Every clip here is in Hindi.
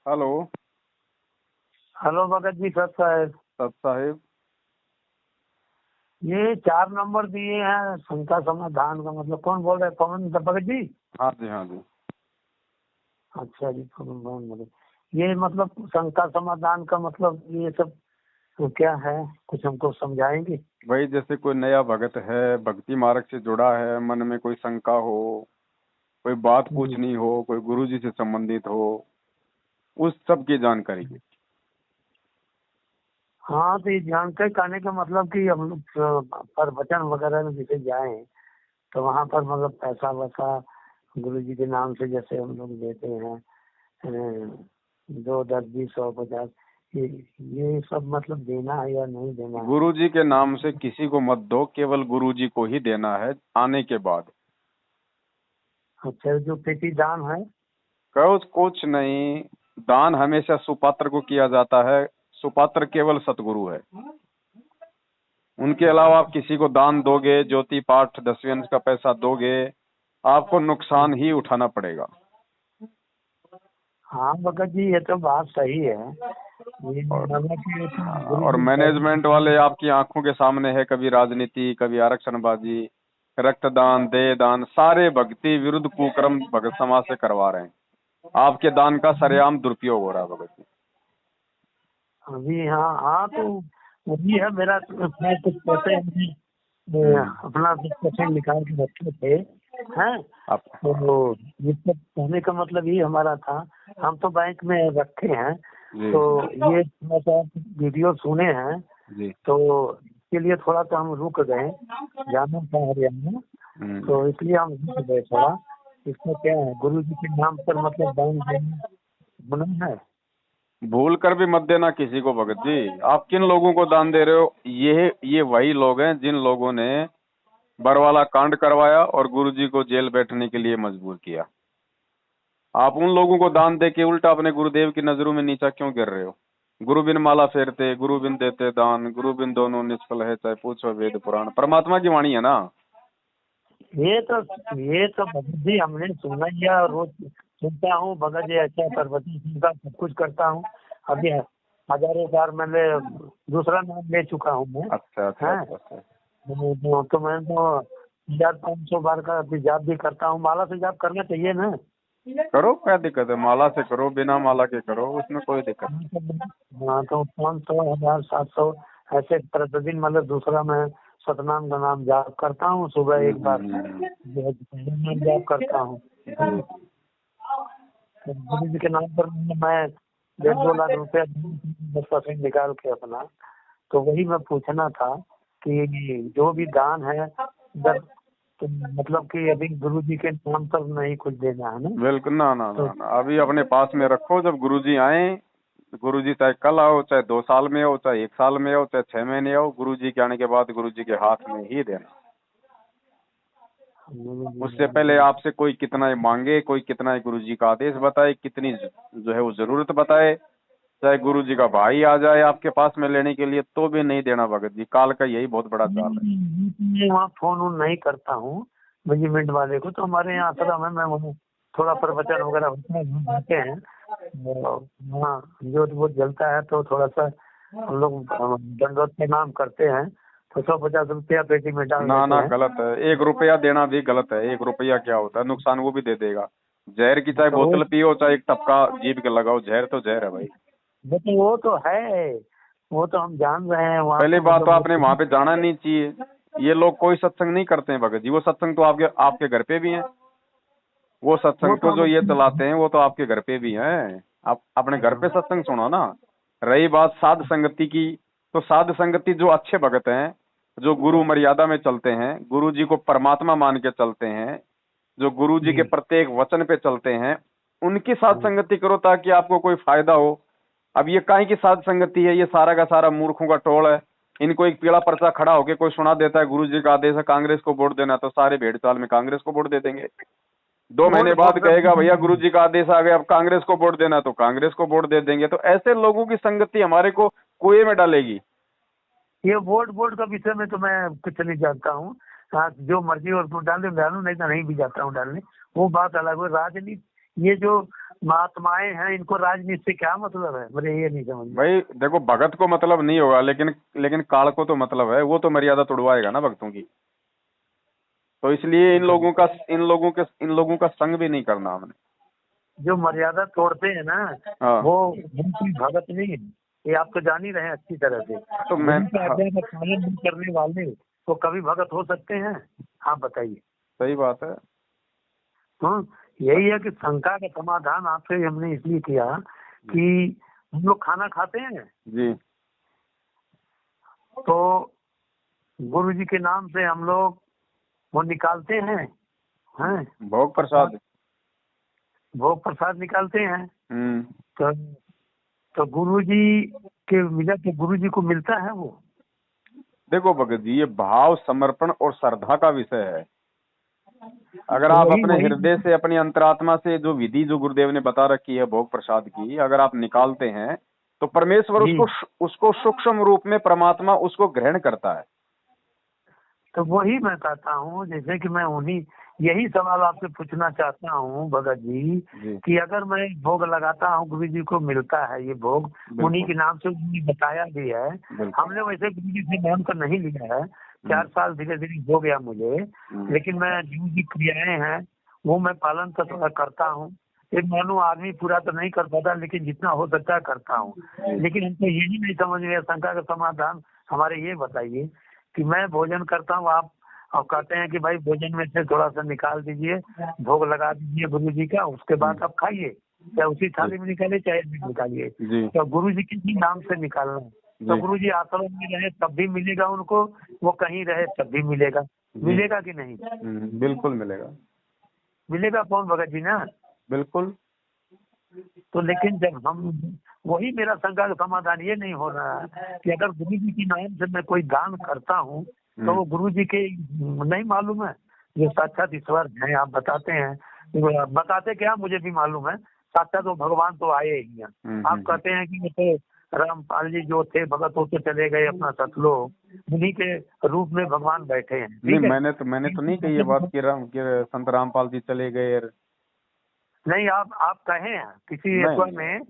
हेलो। हेलो भगत जी, सत साहेब। सत साहिब। ये 4 नंबर दिए हैं शंका समाधान का, मतलब कौन बोल रहे हैं? पवन भगत जी? हाँ जी, हाँ जी। अच्छा जी, पवन भगत। ये मतलब शंका समाधान का मतलब ये सब तो क्या है, कुछ हमको समझाएंगे? भाई जैसे कोई नया भगत है, भक्ति मार्ग से जुड़ा है, मन में कोई शंका हो, कोई बात पूछनी हो, कोई गुरुजी से संबंधित हो, उस सब की जानकारी। हाँ, तो ये जानकारी कहने का मतलब कि हम लोग प्रवचन वगैरह में जैसे जाए तो वहाँ पर मतलब पैसा वैसा गुरु जी के नाम से जैसे हम लोग देते हैं 2, 10, 20, 100, 50, ये सब मतलब देना है या नहीं देना है? गुरुजी के नाम से किसी को मत दो, केवल गुरुजी को ही देना है आने के बाद। अच्छा, जो पेटी दान है? कुछ नहीं, दान हमेशा सुपात्र को किया जाता है। सुपात्र केवल सतगुरु है। उनके अलावा आप किसी को दान दोगे, ज्योति पाठ 10वें अंश का पैसा दोगे, आपको नुकसान ही उठाना पड़ेगा। हाँ भगत जी, ये तो बात सही है। ये मतलब कि ये तो गुरु और जी मैनेजमेंट वाले आपकी आंखों के सामने है, कभी राजनीति, कभी आरक्षणबाजी, रक्तदान, देह दान, सारे भक्ति विरुद्ध कुकर्म भगत समाज से करवा रहे हैं। आपके दान का सरेआम दुरुपयोग हो रहा है भगत जी। अभी। हाँ हाँ, तो वही है मेरा। मैं कुछ पैसे अपना कुछ पैसे निकाल के रखे थे हैं। आप तो ये सब कहने का मतलब ये हमारा था, हम तो बैंक में रखे हैं। जी तो ये थोड़ा सा वीडियो सुने हैं, जी। तो इसके लिए थोड़ा सा हम रुक गए, जाना था हरियाणा, तो इसलिए हम रुक गए थोड़ा। इसमें क्या है, गुरु जी के नाम पर मतलब दान देना गुनाह है? भूल कर भी मत देना किसी को भगत जी। आप किन लोगों को दान दे रहे हो? ये वही लोग हैं जिन लोगों ने बरवाला कांड करवाया और गुरुजी को जेल बैठने के लिए मजबूर किया। आप उन लोगों को दान दे के उल्टा अपने गुरुदेव की नजरों में नीचा क्यों गिर रहे हो? गुरु बिन माला फेरते, गुरु बिन देते दान, गुरु बिन दोनों निष्फल है, चाहे पूछो वेद पुराण। परमात्मा की वाणी है ना। ये तो भगत जी हमने सुना ही है, और रोज सुनता हूँ भगत जी, अच्छा प्रवचन सुनता, सब कुछ करता हूँ। अभी हजारों बार मैंने दूसरा नाम ले चुका हूँ मैं। अच्छा अच्छा हैं? अच्छा अच्छा। तो मैं तो 1500 बार का अभी जाप भी करता हूँ। माला से जाप करना चाहिए ना? करो, क्या दिक्कत है? माला से करो, बिना माला के करो, उसमें कोई दिक्कत नहीं। हाँ, तो 500, 1000, 700 ऐसे प्रतिदिन मतलब दूसरा मैं सतनाम का नाम जाप करता हूँ। सुबह एक बार नाम जाप करता हूँ। तो गुरु जी के नाम पर मैं 1.5-2 लाख रुपया 10% निकाल के अपना, तो वही मैं पूछना था कि जो भी दान है जब, तो मतलब कि अभी गुरु जी के नाम पर नहीं कुछ देना है ना? बिल्कुल ना ना तो ना ना, अभी अपने पास में रखो। जब गुरुजी आए, गुरुजी चाहे कल आओ, चाहे 2 साल में आओ, चाहे 1 साल में आओ, चाहे 6 महीने आओ, गुरुजी के आने के बाद गुरुजी के हाथ में ही देना। उससे पहले आपसे कोई कितना ही मांगे, कोई कितना ही गुरुजी का आदेश बताए, कितनी जो है वो जरूरत बताए, चाहे गुरुजी का भाई आ जाए आपके पास में लेने के लिए, तो भी नहीं देना भगत जी। काल का यही बहुत बड़ा चाल है। मैं वहाँ फोन वोन नहीं करता हूँ मैनेजमेंट वाले को। तो हमारे यहाँ आश्रम है, मैं वहाँ थोड़ा प्रवचन वगैरह होता है, हम जाते हैं। वहाँ जोत वोत जलता है तो थोड़ा सा हम लोग दंडवत प्रणाम करते हैं, तो 150 रुपया पेटी में डाल ना देते ना, हैं। गलत है। 1 रुपया देना भी गलत है। 1 रुपया क्या होता है? नुकसान वो भी दे देगा। जहर की चाहे तो बोतल पियो, चाहे एक टपका जीभ के लगाओ, जहर तो जहर है भाई। वो तो है, वो तो हम जान रहे हैं। वहाँ पहली तो बात तो मतलब आपने वहां पे जाना नहीं चाहिए। ये लोग कोई सत्संग नहीं करते हैं भगत जी। वो सत्संग तो आपके आपके घर पे भी है। वो वो सत्संग तो तो जो ये चलाते हैं वो तो आपके घर पे भी है। आप अपने घर पे सत्संग सुनो ना। रही बात साध संगति की, तो साध संगति जो अच्छे भगत हैं, जो गुरु मर्यादा में चलते हैं, गुरु जी को परमात्मा मान के चलते हैं, जो गुरु जी के प्रत्येक वचन पे चलते हैं, उनकी साध संगति करो ताकि आपको कोई फायदा हो। अब ये काहे की साध संगति है? ये सारा का सारा मूर्खों का टोल है। इनको एक पीला पर्चा खड़ा होके कोई सुना देता है, गुरु जी का आदेश है कांग्रेस को वोट देना, तो सारे भेड़ चाल में कांग्रेस को वोट दे देंगे। 2 महीने बाद कहेगा भैया गुरु जी का आदेश आ गया, अब कांग्रेस को वोट देना, तो कांग्रेस को वोट दे देंगे। तो ऐसे लोगों की संगति हमारे को कुएं में डालेगी। ये वोट का विषय में तो मैं कुछ नहीं जानता हूँ। हाँ, जो मर्जी और तो डालूं, नहीं तो नहीं भी जाता हूँ डालने, वो बात अलग है। राजनीति, ये जो महात्माएं हैं, इनको राजनीति से क्या मतलब है, मुझे ये नहीं समझ में। भाई देखो, भगत को मतलब नहीं होगा, लेकिन काल को तो मतलब है, वो तो मर्यादा तोड़वाएगा ना भक्तों की। तो इसलिए इन लोगों का संग भी नहीं करना हमने। जो मर्यादा तोड़ते हैं ना, हाँ। वो कोई भगत नहीं है, ये आप तो जान ही रहे हैं अच्छी तरह से। तो मैं गुरु की हाँ, आज्ञा का पालन नहीं करने वाले तो कभी भगत हो सकते हैं? आप बताइए। सही बात है। हाँ, यही है कि शंका का समाधान आपसे हमने इसलिए किया कि हम लोग खाना खाते हैं जी तो गुरु जी के नाम से हम लोग वो निकालते हैं, भोग प्रसाद। भोग प्रसाद निकालते हैं। हम्म। तो गुरु जी के मिला तो गुरु जी को मिलता है वो। देखो भगत जी, ये भाव, समर्पण और श्रद्धा का विषय है। अगर तो आप वही अपने वही हृदय से, अपनी अंतरात्मा से जो विधि जो गुरुदेव ने बता रखी है भोग प्रसाद की, अगर आप निकालते हैं तो परमेश्वर जी। उसको सूक्ष्म रूप में, परमात्मा उसको ग्रहण करता है। तो वही मैं कहता हूँ, जैसे कि मैं उन्हीं यही सवाल आपसे पूछना चाहता हूँ भगत जी, जी कि अगर मैं भोग लगाता हूँ, गुरु जी को मिलता है ये भोग, उन्हीं बिल्कुल के नाम से उन्होंने बताया भी है। बिल्कुल। हमने वैसे गुरु जी से नाम तो नहीं लिया है, 4 साल धीरे धीरे हो गया मुझे, लेकिन मैं जो भी क्रियाएं हैं वो मैं पालन तो थोड़ा करता हूँ। एक मानो आदमी पूरा तो नहीं कर पाता, लेकिन जितना हो सकता है करता हूँ। लेकिन हमको यही नहीं समझ में, शंका का समाधान हमारे ये बताइए कि मैं भोजन करता हूँ, आप कहते हैं कि भाई भोजन में से थोड़ा सा निकाल दीजिए, भोग लगा दीजिए गुरु जी का, उसके बाद आप खाइए, चाहे उसी थाली में निकालिए चाहे नहीं निकालिए, जी तो गुरु जी के ही नाम से निकालना है। तो जी गुरु जी आश्रम में रहे तब भी मिलेगा उनको, वो कहीं रहे तब भी मिलेगा। मिलेगा कि नहीं? बिल्कुल मिलेगा। मिलेगा कौन भगत जी ना। बिल्कुल। तो लेकिन जब हम, वही मेरा शंका का समाधान ये नहीं हो रहा है कि अगर गुरु जी के नाम से मैं कोई दान करता हूँ तो वो गुरु जी के नहीं मालूम है, जो साक्षात ईश्वर हैं, आप बताते हैं, बताते क्या मुझे भी मालूम है, साक्षात वो भगवान तो आए ही हैं। आप कहते हैं कि वो तो रामपाल जी जो थे भगत वो तो चले गए अपना सतलोक, उन्हीं के रूप में भगवान बैठे हैं। नहीं, ठीक है, मैंने तो नहीं कही ये बात कि संत रामपाल जी चले गए। नहीं आप कहे हैं किसी नहीं ईश्वर में,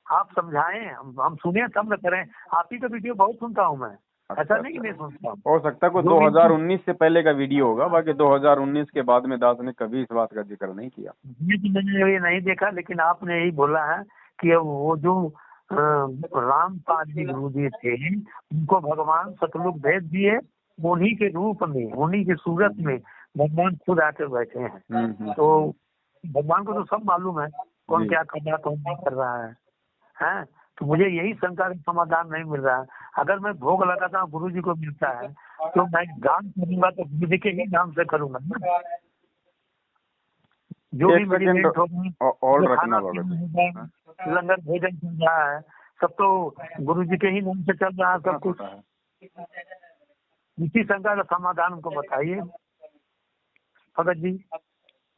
आप समझाएं, हम सुने तब न करें। आप ही का वीडियो बहुत सुनता हूँ मैं, ऐसा नहीं कि नहीं सुनता हूँ। हो सकता है कोई जो भी 2019 से पहले का वीडियो होगा, बाकी 2019 के बाद में दास ने कभी इस बात का जिक्र नहीं किया। मैंने ये नहीं देखा, लेकिन आपने यही बोला है कि वो जो रामपाल जी गुरु जी थे, उनको भगवान सतलुक भेज दिए, उन्हीं के रूप में, उन्हीं की सूरत में भगवान खुद आकर बैठे हैं। तो भगवान को तो सब मालूम है कौन क्या कर रहा है, कौन नहीं कर रहा है, हैं? तो मुझे यही शंका का समाधान नहीं मिल रहा है। अगर मैं भोग लगाता हूँ गुरु जी को मिलता है, तो मैं दान करूंगा तो गुरु जी के ही नाम से करूंगा ना। जो भी एक सेकंड होगा, और जो रखना खाना होगा। पीना होगा, लंगर भोजन चल रहा है, सब तो गुरु जी के ही नाम से चल रहा है सब कुछ। इसी शंका का समाधान हमको बताइए भगत जी।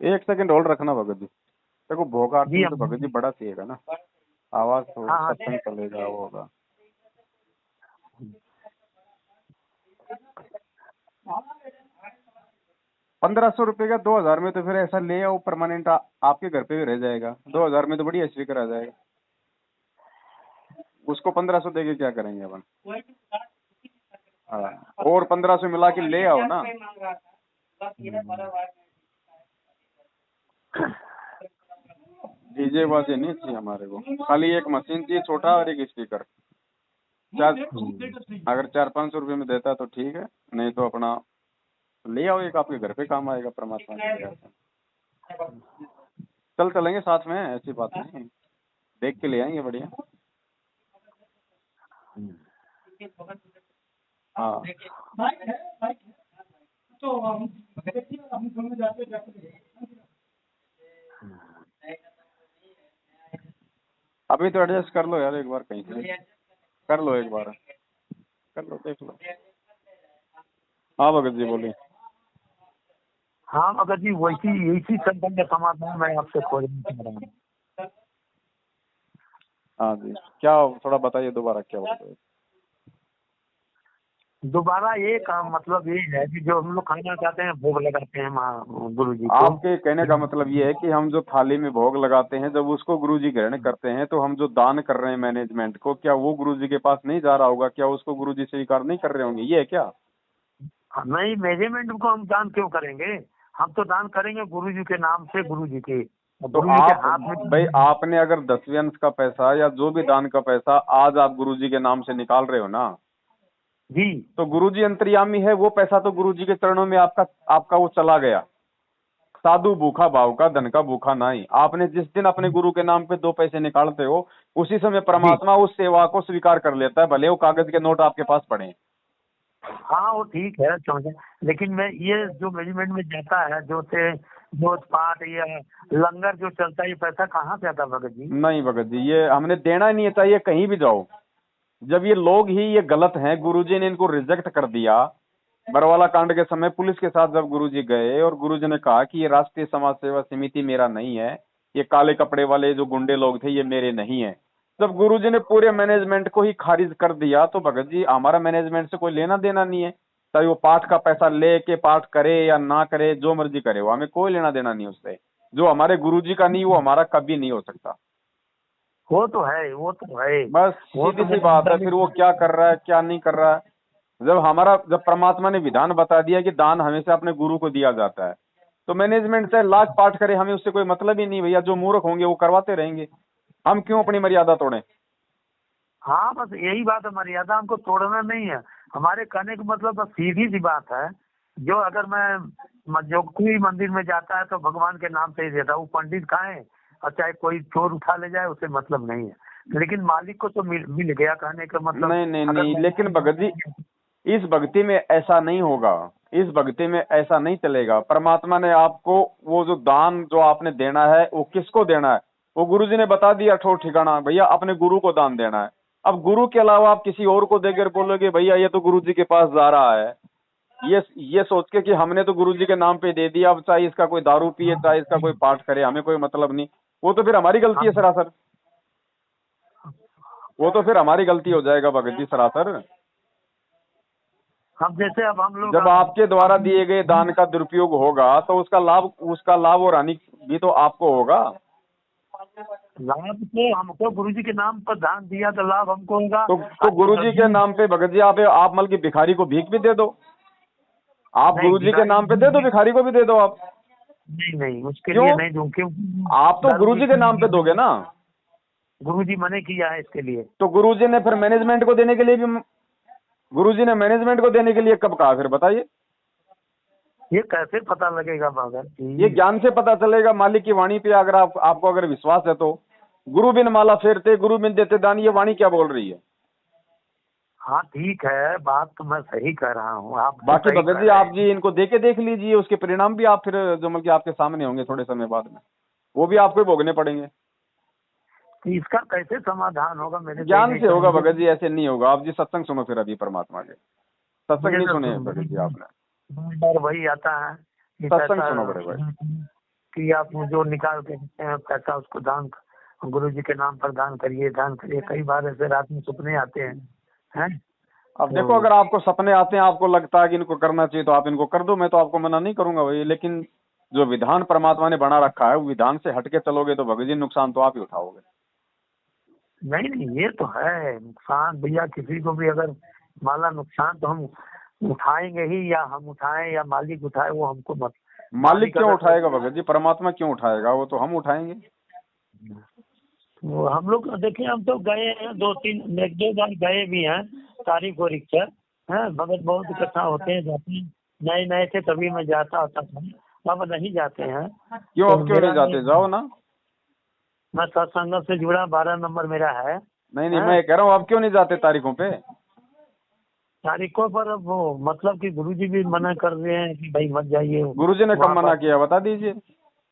एक सेकंड और रखना भगत जी। देखो भोग आरती में तो जी भगत जी बड़ा चाहिएगा ना, आवाज तो हाँ सत्संग चलेगा, वो होगा। 1500 रुपए का 2000 में तो फिर ऐसा ले आओ, परमानेंट आपके घर पे भी रह जाएगा। 2000 में तो बढ़िया स्पीकर आ जाएगा। उसको 1500 देके क्या करेंगे अपन? हाँ, और 1500 मिला के ले आओ ना। डीजे बाजे नहीं चाहिए हमारे को, खाली एक मशीन चाहिए छोटा और एक स्पीकर। अगर 400-500 रुपए में देता तो ठीक है, नहीं तो अपना ले आओ एक, आपके घर पे काम आएगा परमात्मा की दया से। चल चलेंगे साथ में, ऐसी बात नहीं, देख के ले आएंगे बढ़िया। हाँ अभी तो एडजस्ट कर लो यार, एक बार कहीं से कर लो, एक बार कर लो, देख लो। हाँ भगत जी बोलिए। हाँ भगत जी, वैसी इसी शंका का समाधान मैं आपसे खोजना चाह रहा हूँ। हाँ जी, क्या थोड़ा बताइए दोबारा, क्या बोल रहे हो? दोबारा ये काम मतलब ये है कि जो हम लोग खाना खाते हैं भोग लगाते हैं गुरु जी को। आपके कहने का मतलब ये है कि हम जो थाली में भोग लगाते हैं जब उसको गुरुजी ग्रहण करते हैं तो हम जो दान कर रहे हैं मैनेजमेंट को, क्या वो गुरुजी के पास नहीं जा रहा होगा? क्या उसको गुरुजी स्वीकार नहीं कर रहे होंगे? ये है क्या? नहीं, मैनेजमेंट को हम दान क्यों करेंगे? हम तो दान करेंगे गुरु जी के नाम से, गुरु जी के, तो गुरु जी के आप हाथ में। भाई, आपने अगर 10वें अंश का पैसा या जो भी दान का पैसा आज आप गुरुजी के नाम से निकाल रहे हो ना, जी तो गुरुजी अंतर्यामी है। वो पैसा तो गुरुजी के चरणों में आपका आपका वो चला गया। साधु भूखा भाव का, धन का भूखा नहीं। आपने जिस दिन अपने गुरु के नाम पे 2 पैसे निकालते हो, उसी समय जी। परमात्मा उस सेवा को स्वीकार कर लेता है, भले वो कागज के नोट आपके पास पड़े। हाँ वो ठीक है समझे, लेकिन मैं ये जो मैनेजमेंट में जाता है, जो से जोत पाठ या लंगर जो चलता है, ये पैसा कहाँ से आता है भगत जी? नहीं भगत जी, ये हमने देना ही नहीं चाहिए कहीं भी जाओ। जब ये लोग ही ये गलत हैं, गुरुजी ने इनको रिजेक्ट कर दिया। बरवाला कांड के समय पुलिस के साथ जब गुरुजी गए और गुरुजी ने कहा कि ये राष्ट्रीय समाज सेवा समिति मेरा नहीं है, ये काले कपड़े वाले जो गुंडे लोग थे ये मेरे नहीं है, जब गुरुजी ने पूरे मैनेजमेंट को ही खारिज कर दिया, तो भगत जी हमारा मैनेजमेंट से कोई लेना देना नहीं है। चाहे वो पाठ का पैसा लेके पाठ करे या ना करे, जो मर्जी करे, वो हमें कोई लेना देना नहीं उससे। जो हमारे गुरुजी का नहीं, वो हमारा कभी नहीं हो सकता। वो तो है, वो तो है। बस वो सीधी तो सी बात है। फिर वो क्या कर रहा है क्या नहीं कर रहा है। जब परमात्मा ने विधान बता दिया कि दान हमेशा अपने गुरु को दिया जाता है, तो मैनेजमेंट चाहे लाख पाठ करे, हमें उससे कोई मतलब ही नहीं भैया। जो मूर्ख होंगे वो करवाते रहेंगे, हम क्यों अपनी मर्यादा तोड़ें? हाँ बस यही बात है, मर्यादा हमको तोड़ना नहीं है। हमारे कहने का मतलब बस सीधी सी बात है, जो अगर जो कोई मंदिर में जाता है तो भगवान के नाम से ही देता है, वो पंडित खाए और चाहे कोई चोर उठा ले जाए, उसे मतलब नहीं है। लेकिन मालिक को तो मिल गया, कहने का मतलब। नहीं नहीं अगर नहीं, लेकिन भगत जी इस भक्ति में ऐसा नहीं होगा। इस भक्ति में ऐसा नहीं चलेगा। परमात्मा ने आपको वो जो दान जो आपने देना है, वो किसको देना है, वो गुरुजी ने बता दिया ठोर ठिकाना, भैया अपने गुरु को दान देना है। अब गुरु के अलावा आप किसी और को देकर बोलोगे भैया ये तो गुरुजी के पास जा रहा है, ये सोच के कि हमने तो गुरुजी के नाम पे दे दिया, अब चाहे इसका कोई दारू पिए चाहे इसका कोई पाठ करे, हमें कोई मतलब नहीं, वो तो फिर हमारी गलती है सरासर। वो तो फिर हमारी गलती हो जाएगा भगत जी सरासर। हम जैसे अब हम लोग जब आपके द्वारा दिए गए दान का दुरुपयोग होगा तो उसका लाभ और हानि भी तो आपको होगा। लाभ तो हमको गुरुजी के नाम पर दान दिया तो लाभ हमको होगा। तो गुरुजी के नाम पे भगत जी आप मतलब कि भिखारी को भीख भी दे दो। आप नहीं, गुरुजी के नाम पे दे दो, भिखारी को भी दे दो आप। नहीं नहीं, उसके क्यों? लिए नहीं दूं, क्योंकि आप तो गुरुजी के नाम पे दोगे ना। गुरुजी मने किया है इसके लिए। तो गुरुजी ने फिर मैनेजमेंट को देने के लिए भी, गुरुजी ने मैनेजमेंट को देने के लिए कब कहा, फिर बताइए। ये कैसे पता लगेगा भगत जी? ये ज्ञान से पता चलेगा, मालिक की वाणी पे अगर आपको अगर विश्वास है तो। गुरु बिन माला फेरते गुरु बिन देते दान, ये वाणी क्या बोल रही है? हाँ ठीक है, बात तो मैं सही कह रहा हूँ, आप बाकी भगत जी आप जी इनको देके देख लीजिए, उसके परिणाम भी आप फिर जो मतलब कि आपके सामने होंगे थोड़े समय बाद में, वो भी आपको भोगने पड़ेंगे। तो इसका कैसे समाधान होगा? मेरे ज्ञान से होगा भगत जी, ऐसे नहीं होगा। आप जी सत्संग सुनो फिर अभी परमात्मा के। सत्संग नहीं सुने भगत जी आपने? बार वही आता है कि सत्संग पैसा सुनो बड़े भाई। कि आप जो निकाल के देते हैं पैसा, उसको दान गुरु जी के नाम पर दान करिए, दान करिए। कई बार ऐसे रात में सपने आते हैं। अब देखो, अगर आपको सपने आते हैं, आपको लगता है कि इनको करना चाहिए तो आप इनको कर दो, मैं तो आपको मना नहीं करूंगा भाई। लेकिन जो विधान परमात्मा ने बना रखा है, वो विधान से हटके चलोगे तो भगत जी नुकसान तो आप ही उठाओगे। नहीं नहीं, ये तो है नुकसान भैया, किसी को भी अगर माला नुकसान तो हम उठाएंगे ही, या हम उठाएं या मालिक उठाए, वो हमको मत। मालिक क्यों उठाएगा भगत जी? परमात्मा क्यों उठाएगा? वो तो हम उठाएंगे। वो हम लोग देखिए, हम तो गए हैं 1-2 बार गए भी हैं, तारीख और इच्छा है। भगत बहुत इकट्ठा होते हैं, जाते हैं। नए नए थे तभी मैं जाता होता था, अब नहीं जाते हैं। क्यों? अब क्यों नहीं जाते? जाओ ना। मैं सत्संग से जुड़ा, 12 नंबर मेरा है। नहीं नहीं, मैं कह रहा हूँ अब क्यों नहीं जाते तारीखों पे? तारीखों पर अब वो मतलब कि गुरुजी भी मना कर रहे हैं कि भाई मत जाइए। गुरुजी ने कब मना किया, बता दीजिए,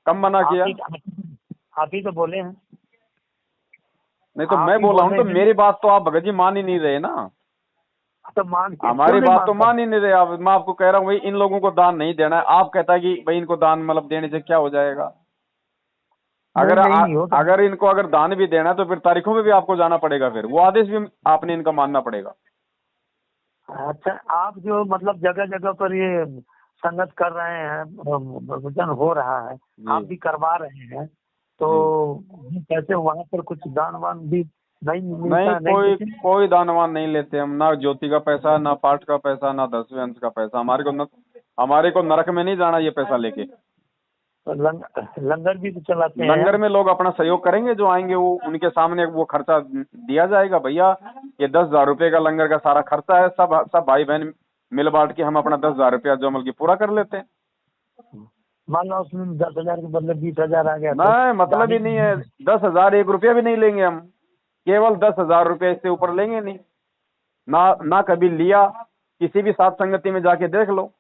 कब मना किया? आप ही तो बोले हैं। नहीं तो मैं बोला हूँ तो मेरी बात तो आप भगत जी मान ही नहीं रहे ना। तो हमारी बात तो मान ही नहीं रहे आप। मैं आपको कह रहा हूँ भाई इन लोगों को दान नहीं देना है, आप कहता है कि भाई इनको दान मतलब देने से क्या हो जाएगा? अगर इनको अगर दान भी देना है तो फिर तारीखों में भी आपको जाना पड़ेगा, फिर वो आदेश भी आपने इनका मानना पड़ेगा। अच्छा, आप जो मतलब जगह जगह पर ये संगत कर रहे हैं, प्रवचन हो रहा है, आप जी भी करवा रहे हैं, तो जी। कैसे वहाँ पर कुछ दान वान भी नहीं नहीं, मिलता, नहीं कोई देते? कोई दानवान नहीं लेते हम, ना ज्योति का पैसा, ना पाठ का पैसा, ना 10वें अंश का पैसा। हमारे को नरक में नहीं जाना ये पैसा लेके। तो लंगर भी तो चलाते हैं। लंगर में लोग अपना सहयोग करेंगे, जो आएंगे वो उनके सामने वो खर्चा दिया जाएगा। भैया ये 10,000 रुपये का लंगर का सारा खर्चा है, सब सब भाई बहन मिल बांट के हम अपना 10,000 रुपया जो की पूरा कर लेते हैं। मान लो उसमें 10,000 के बदले 20,000 आ गया तो नहीं, मतलब ही दानी। नहीं है। 10,000 एक रुपया भी नहीं लेंगे हम, केवल 10,000 रुपये, इससे ऊपर लेंगे नहीं। ना ना कभी लिया। किसी भी साथ संगति में जाके देख लो,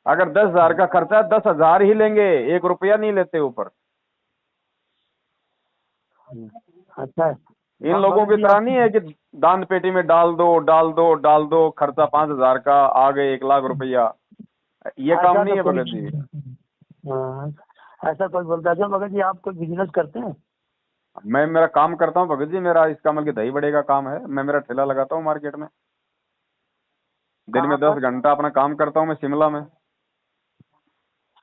अगर 10,000 का खर्चा है 10,000 ही लेंगे, एक रुपया नहीं लेते ऊपर। अच्छा, इन लोगों की तरह नहीं है कि दान पेटी में डाल दो डाल दो डाल दो, खर्चा 5,000 का आ गए 1,00,000 रुपया। ये काम ऐसा नहीं तो है कोई भगत जी। हाँ, ऐसा कोई बोलता है? भगत जी आप कोई बिजनेस करते हैं? मैं मेरा काम करता हूँ भगत जी, मेरा इसका मतलब कि दही बड़े का काम है। मैं मेरा ठेला लगाता हूँ मार्केट में, दिन में कहाँ 10 पर? घंटा अपना काम करता हूँ मैं शिमला में।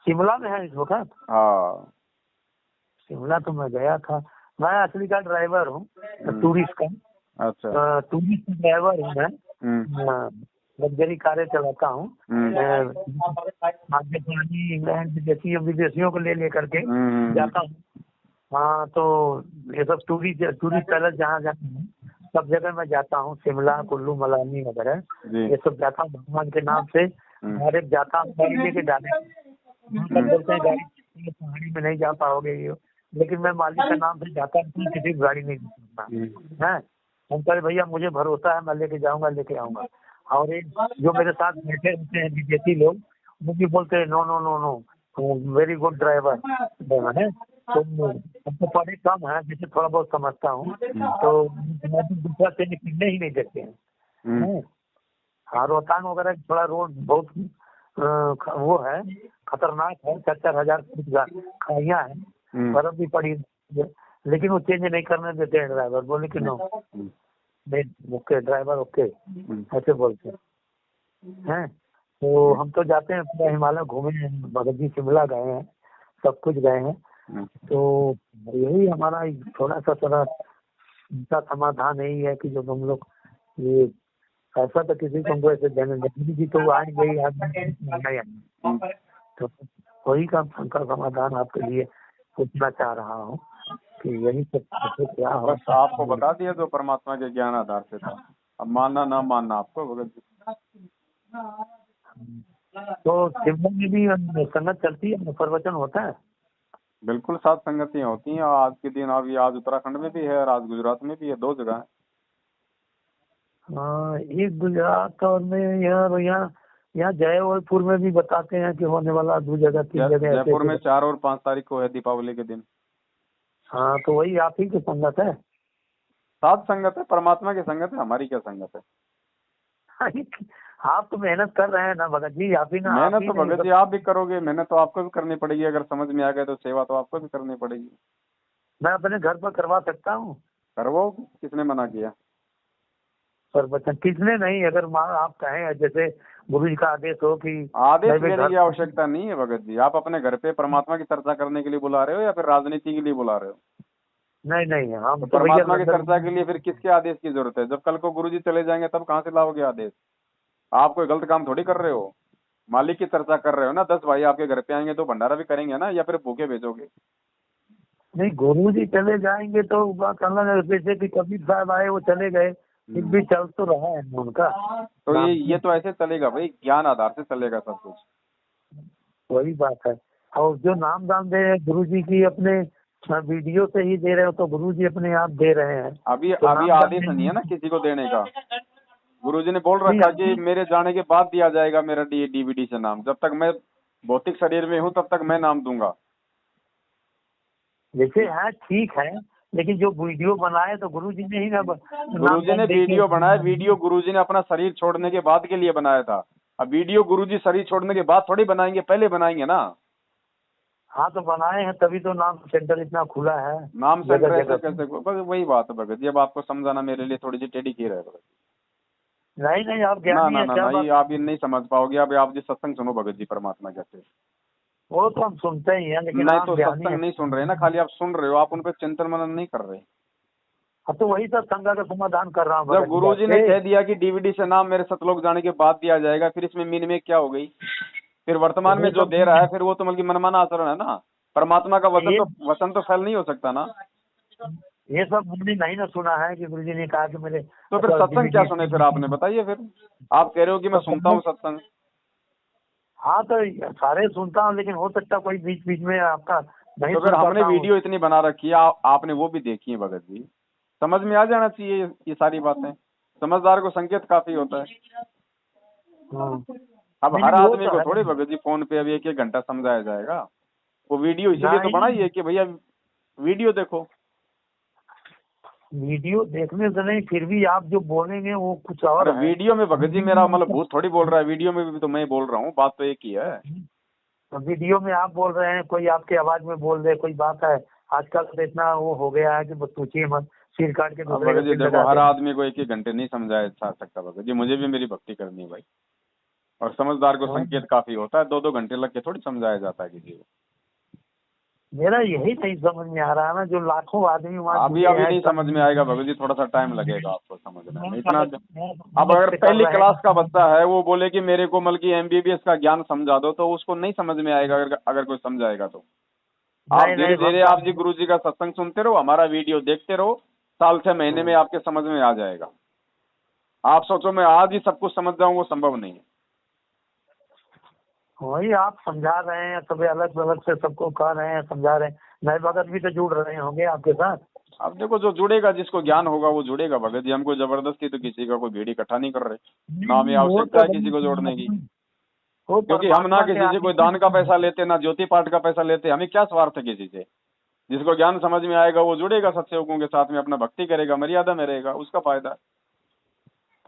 शिमला में है इस वक्त? हाँ। शिमला तो मैं गया था। मैं असली का ड्राइवर हूँ, टूरिस्ट का। अच्छा। टूरिस्ट ड्राइवर हूँ मैं। हम्म लग्जरी कारें चलाता हूँ। पाकिस्तानी, इंग्लैंड, विदेशी विदेशियों को ले लेकर के जाता हूँ। हाँ, तो ये सब टूरिस्ट पैलेस जहाँ जहाँ है, सब जगह मैं जाता हूँ। शिमला, कुल्लू मनाली वगैरह जी। ये सब जाता हूँ भगवान के नाम से। डायरेक्ट जाता हूँ, गाड़ी लेके डायरेक्ट। बोलते हैं गाड़ी पहाड़ी में नहीं जा पाओगे ये, लेकिन मैं मालिक का नाम से जाता हूँ, किसी को गाड़ी नहीं देता है। हम कहे भैया मुझे भरोसा है, मैं लेके जाऊंगा, लेके आऊंगा। और एक जो मेरे साथ बैठे होते हैं विदेशी लोग, वो भी बोलते हैं no no no no, very good driver है। तो हमको पढ़े कम है, जैसे थोड़ा बहुत समझता हूँ, तो दूसरा से निकलने ही नहीं देते हैं। हाँ, रोहतांग वगैरह थोड़ा रोड बहुत वो है, खतरनाक है। 4,000 फुट खाइयाँ है, बर्फ भी पड़ी है, लेकिन वो चेंज नहीं करने देते हैं ड्राइवर। बोले कि नो, नहीं ओके ड्राइवर ओके, ऐसे बोलते हैं। तो हम तो जाते हैं, पूरा हिमालय घूमे हैं, भगत जी शिमला गए हैं, सब कुछ गए हैं। तो यही हमारा थोड़ा उनका समाधान यही है कि जब हम लोग ये ऐसा तो किसी को हमको ऐसे देने जी तो आएंगे ही आएंगे, तो वही का उनका समाधान आपके लिए पूछना चाह रहा हूँ कि यही सब क्या हो। बस आपको बता दिया जो परमात्मा के ज्ञान आधार से था, अब मानना ना मानना आपको भगत जी। तो शिमला में भी संगत चलती है, प्रवचन होता है? बिल्कुल, सात संगतियां होती हैं। आज के दिन अभी आज उत्तराखंड में भी है और आज गुजरात में भी है, 2 जगह है। हाँ, एक गुजरात और में यहाँ जयपुर में भी बताते हैं कि होने वाला 2 जगह 3 जगह। जयपुर में 4 और 5 तारीख को है, दीपावली के दिन। हाँ, तो वही आप ही की संगत है। सात संगत है, परमात्मा की संगत है, हमारी क्या संगत है। आप तो मेहनत कर रहे हैं ना भगत जी, आप ही ना। मेहनत तो भगत जी आप भी करोगे, मेहनत तो आपको भी करनी पड़ेगी। अगर समझ में आ गए तो सेवा तो आपको भी करनी पड़ेगी। मैं अपने घर पर करवा सकता हूँ। करवाओ, किसने मना किया? प्रवचन किसने नहीं, अगर आप कहें, जैसे गुरु जी का आदेश हो कि आदेश लेने की आवश्यकता नहीं है भगत जी। आप अपने घर पे परमात्मा की चर्चा करने के लिए बुला रहे हो या फिर राजनीति के लिए बुला रहे हो? नहीं, हम तो तो परमात्मा की चर्चा के लिए फिर किसके आदेश की जरूरत है? जब कल को गुरुजी चले जाएंगे तब कहाँ से लाओगे आदेश? आप कोई गलत काम थोड़ी कर रहे हो, मालिक की चर्चा कर रहे हो ना। 10 भाई आपके घर पे आएंगे तो भंडारा भी करेंगे ना, या फिर भूखे भेजोगे? नहीं, गुरु जी चले जाएंगे तो बात अलग है। जैसे कि कबीर साहब आए, वो चले गए, फिर भी चल तो रहा है उनका। तो ये तो ऐसे चलेगा भाई, ज्ञान आधार से चलेगा सब कुछ। वही बात है। और जो नाम दान दे रहे हैं गुरु जी की, अपने वीडियो से ही दे रहे हो, तो गुरु जी अपने आप दे रहे हैं। अभी तो अभी आदेश नहीं है ना किसी को देने का। गुरुजी ने बोल रखा कि मेरे जाने के बाद दिया जाएगा मेरा डीवीडी से नाम। जब तक मैं भौतिक शरीर में हूँ तब तक मैं नाम दूंगा। जैसे है ठीक है, लेकिन जो वीडियो बनाए तो गुरुजी ने ही ना। गुरुजी ने वीडियो बनाया, वीडियो गुरुजी ने अपना शरीर छोड़ने के बाद के लिए बनाया था। अब वीडियो गुरुजी शरीर छोड़ने के बाद थोड़ी बनाएंगे, पहले बनाएंगे ना। हाँ, तो बनाए हैं तभी तो नाम सेंटर इतना खुला है। नाम सेंटर ऐसे कैसे? बस वही बात है भगत जी, अब आपको समझाना मेरे लिए थोड़ी सी टेढ़ी खीर है भगत जी। नहीं नहीं, आप ना ज्ञानी ना है, ना क्या ना, बात। ये आप ये नहीं समझ पाओगे। अब आप जी सत्संग सुनो भगत जी परमात्मा कहते। वो तो हम सुनते ही हैं, लेकिन नहीं आप तो ज्ञानी सत्संग है। नहीं सुन रहे ना, खाली आप सुन रहे हो, आप उन पर चिंतन मनन नहीं कर रहे। अब तो वही सब शंका का समाधान कर रहा हूँ जब भगत जी गुरुजी ने आपसे। कह दिया कि डीवीडी से नाम मेरे सतलोक जाने के बाद दिया जाएगा, फिर इसमें मीन में क्या हो गई? फिर वर्तमान में ये जो सब दे रहा है फिर वो तो मतलब मनमाना आचरण है ना। परमात्मा का ये वचन तो फैल नहीं हो सकता ना। ये सब हमने नहीं ना सुना है कि गुरुजी ने कहा कि मेरे तो फिर सत्संग क्या डीवीडी। सुने फिर आपने, बताइए फिर। आप कह रहे हो कि मैं तो सुनता हूँ सत्संग। हाँ, तो सारे सुनता हूँ, लेकिन हो सकता कोई बीच बीच में आपका नहीं तो फिर सुन हमने पाता हूँ। वीडियो इतनी बना रखी है, आपने वो भी देखी है भगत जी। समझ में आ जाना चाहिए ये सारी बातें। समझदार को संकेत काफी होता है। हाँ। अब नहीं हर नहीं, वो आदमी तो को है। थोड़ी भगत जी फोन पे अभी 1-1 घंटा समझाया जाएगा। वो वीडियो इसीलिए तो नहीं, बनाई है कि भैया वीडियो देखो। वीडियो देखने से नहीं, फिर भी आप जो बोलेंगे वो कुछ अरे और है। वीडियो में भगत जी मेरा मतलब भूत थोड़ी बोल रहा है, वीडियो में भी तो मैं बोल रहा हूँ, बात तो एक ही है। तो वीडियो में आप बोल रहे हैं, कोई आपके आवाज में बोल दे, कोई बात है। आजकल तो इतना वो हो गया है कि बस पूछिए मत, सिर काट के अब दूसरे का भगत जी सिर देखो, कटा हर दे। आदमी को 1-1 घंटे नहीं समझाया जा सकता भगत जी, मुझे भी मेरी भक्ति करनी है भाई। और समझदार को हाँ, संकेत काफी होता है, 2-2 घंटे लग के थोड़ी समझाया जाता है किसी को। मेरा यही नहीं समझ में आ रहा है ना, जो लाखों आदमी वहाँ अभी जुड़े अभी हैं नहीं सब। समझ में आएगा भगत जी, थोड़ा सा टाइम लगेगा आपको समझने में इतना। अब अलग अगर से कर पहली रहे क्लास का हैं। बच्चा है, वो बोले कि मेरे को मतलब कि एमबीबीएस का ज्ञान समझा दो, तो उसको नहीं समझ में आएगा अगर अगर कोई समझाएगा तो। आप नहीं धीरे नहीं, धीरे भक्त आप जी गुरु जी का सत्संग सुनते रहो, हमारा वीडियो देखते रहो, साल से महीने में आपके समझ में आ जाएगा। आप सोचो मैं आज ही सब कुछ समझ जाऊं, वो संभव नहीं है। वही आप समझा रहे हैं, सब अलग अलग से सबको कह रहे हैं, समझा रहे हैं। नए भगत भी तो जुड़ रहे होंगे आपके साथ। अब देखो जो जुड़ेगा, जिसको ज्ञान होगा वो जुड़ेगा भगत जी। हमको जबरदस्ती तो किसी का कोई भीड़ इकट्ठा नहीं कर रहे, ना हमें नहीं, वो आवश्यकता तो है किसी को जोड़ने की। वो क्योंकि हम ना परमात्मा के किसी से कोई दान का आदमी। पैसा लेते, ना ज्योति पाठ का पैसा लेते, हमें क्या स्वार्थ है किसी से। जिसको ज्ञान समझ में आएगा वो जुड़ेगा सत्सेवकों के साथ में, अपना भक्ति करेगा, मर्यादा में रहेगा, उसका फायदा है।